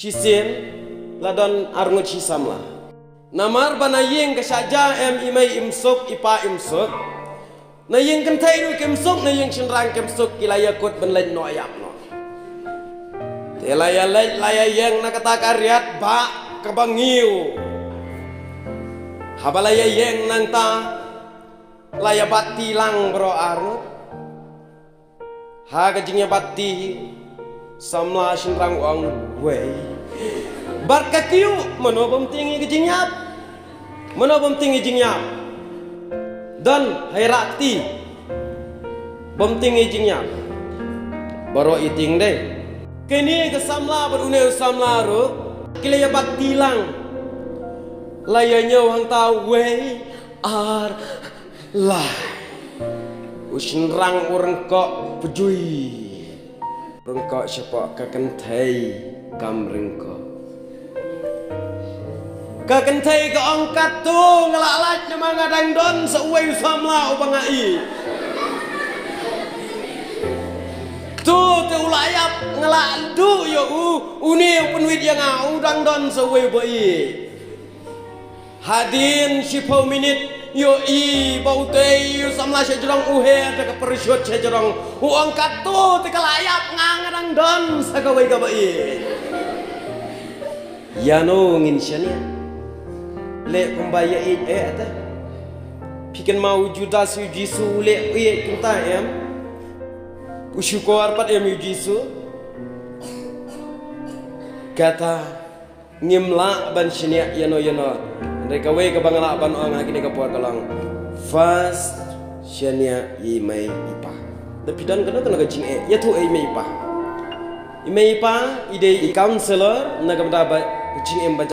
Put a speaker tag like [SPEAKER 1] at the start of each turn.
[SPEAKER 1] Hisin ladon arngut hisamla. Namar banayeng kesaja imai imsuk ipa imsuk. Nayeng kentai ru kemsuk nayeng shinrang kemsuk kilaya kut benlen no ayap no. Telaya lej laya yeng nakata karyat ba kebangiu. Habalaya yeng nangta laya bati lang bro arngut. Ha kajingnya bati samla shinrang uang wei. Barkakiu menobom tinggi kejingnyap. Menobom tinggi jingnyap. Dan hayrakti bom tinggi jingnyap. Baro iting deh. Kini kesamla berune samla ru kilaya bati lang. Layanya wang tahu wei ar lah. Usnrang urang kok pejui. Rengkok siapa kakentai kam rengkok. Kakentai ke angkat tu ngelak-lak nama ngadang don seuai samla ubang ai. Tu ulayap ngelak du yo uni penwid yang udang don seuai bai. Hadin 10 minit yo bau teh samla sejerong uhe ada ke persyut sejerong angkat tu layap ngadang don sagawai gabai. Yano nginsyanya lek pembaya ada pikin mau judas Jisu lek kita usyukur pat Jisu kata ngimla ban synia yano mereka we ke bangala ban orang lagi ke puar kalang fast synia imai ipa tapi dan kena gajing ya tu imai ipa ide counselor naga benda gajing baca